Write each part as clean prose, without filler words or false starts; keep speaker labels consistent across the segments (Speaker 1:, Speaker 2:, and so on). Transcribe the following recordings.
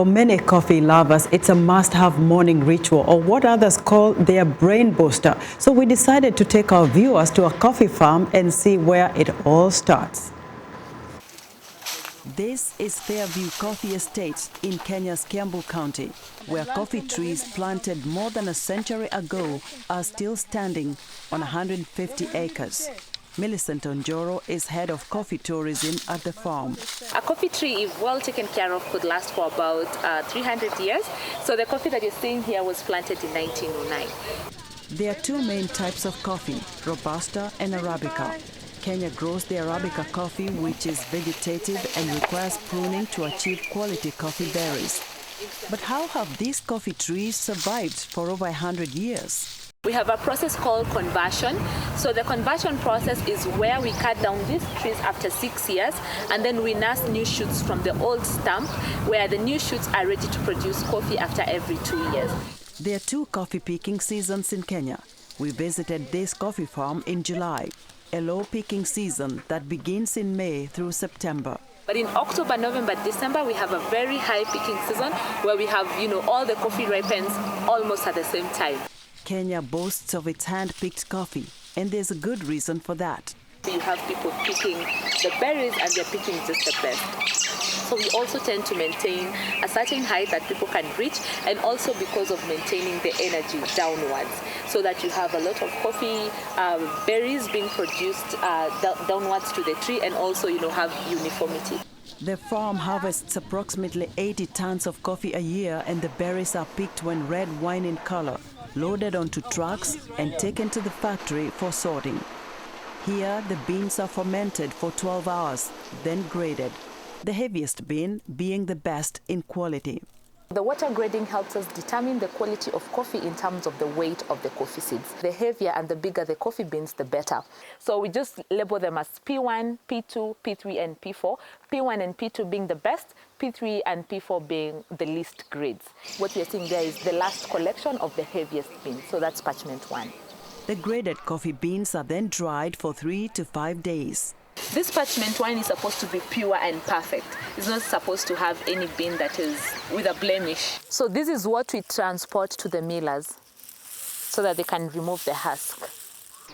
Speaker 1: For many coffee lovers, it's a must-have morning ritual, or what others call their brain booster. So we decided to take our viewers to a coffee farm and see where it all starts. This is Fairview Coffee Estate in Kenya's Kiambu County, where coffee trees planted more than a century ago are still standing on 150 acres. Millicent Onjoro is head of coffee tourism at the farm.
Speaker 2: A coffee tree, if well taken care of, could last for about 300 years. So the coffee that you're seeing here was planted in 1909.
Speaker 1: There are two main types of coffee, Robusta and Arabica. Kenya grows the Arabica coffee, which is vegetative and requires pruning to achieve quality coffee berries. But how have these coffee trees survived for over 100 years?
Speaker 2: We have a process called conversion. So the conversion process is where we cut down these trees after 6 years, and then we nurse new shoots from the old stump, where the new shoots are ready to produce coffee after every 2 years.
Speaker 1: There are two coffee picking seasons in Kenya. We visited this coffee farm in July, a low picking season that begins in May through September.
Speaker 2: But in October, November, December, we have a very high picking season where we have, all the coffee ripens almost at the same time.
Speaker 1: Kenya boasts of its hand-picked coffee, and there's a good reason for that.
Speaker 2: You have people picking the berries and they're picking just the best. So we also tend to maintain a certain height that people can reach, and also because of maintaining the energy downwards, so that you have a lot of coffee berries being produced downwards to the tree, and also have uniformity.
Speaker 1: The farm harvests approximately 80 tons of coffee a year, and the berries are picked when red wine in color, loaded onto trucks and taken to the factory for sorting. Here, the beans are fermented for 12 hours, then graded, the heaviest bean being the best in quality.
Speaker 2: The water grading helps us determine the quality of coffee in terms of the weight of the coffee seeds. The heavier and the bigger the coffee beans, the better. So we just label them as P1, P2, P3, and P4. P1 and P2 being the best, P3 and P4 being the least grades. What we are seeing there is the last collection of the heaviest beans, so that's parchment 1.
Speaker 1: The graded coffee beans are then dried for 3 to 5 days.
Speaker 2: This parchment 1 is supposed to be pure and perfect. It's not supposed to have any bean that is with a blemish. So this is what we transport to the millers so that they can remove the husk.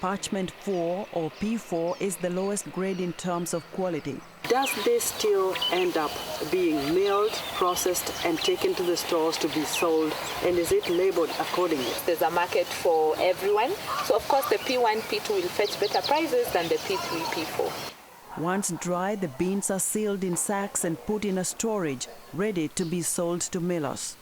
Speaker 1: Parchment 4 or P4 is the lowest grade in terms of quality. Does this still end up being milled, processed, and taken to the stores to be sold? And is it labeled accordingly?
Speaker 2: There's a market for everyone. So of course the P1, P2 will fetch better prices than the P3, P4.
Speaker 1: Once dry, the beans are sealed in sacks and put in a storage, ready to be sold to millers.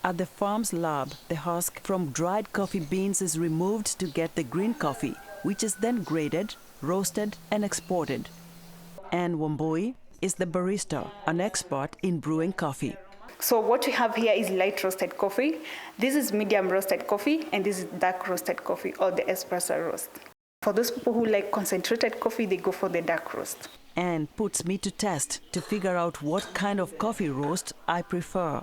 Speaker 1: At the farm's lab, the husk from dried coffee beans is removed to get the green coffee, which is then graded, roasted, and exported. Anne Wambui is the barista, an expert in brewing coffee.
Speaker 3: So what we have here is light roasted coffee. This is medium roasted coffee, and this is dark roasted coffee, or the espresso roast. For those people who like concentrated coffee, they go for the dark roast.
Speaker 1: Anne puts me to test to figure out what kind of coffee roast I prefer.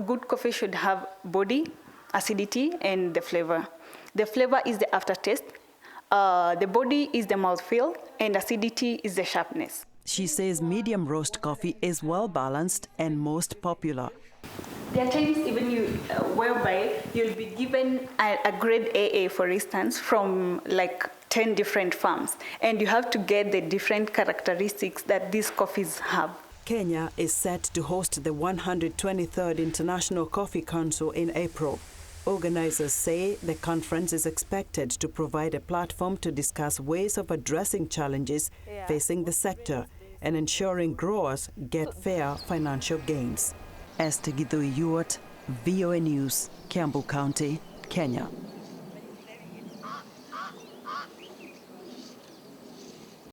Speaker 3: Good coffee should have body, acidity, and the flavor. The flavor is the aftertaste. The body is the mouthfeel, and acidity is the sharpness.
Speaker 1: She says medium roast coffee is well balanced and most popular.
Speaker 3: There are times even whereby you'll be given a grade AA, for instance, from like 10 different farms, and you have to get the different characteristics that these coffees have.
Speaker 1: Kenya is set to host the 123rd International Coffee Council in April. Organizers say the conference is expected to provide a platform to discuss ways of addressing challenges facing the sector and ensuring growers get fair financial gains. Esther Githui Ewart, VOA News, Kiambu County, Kenya.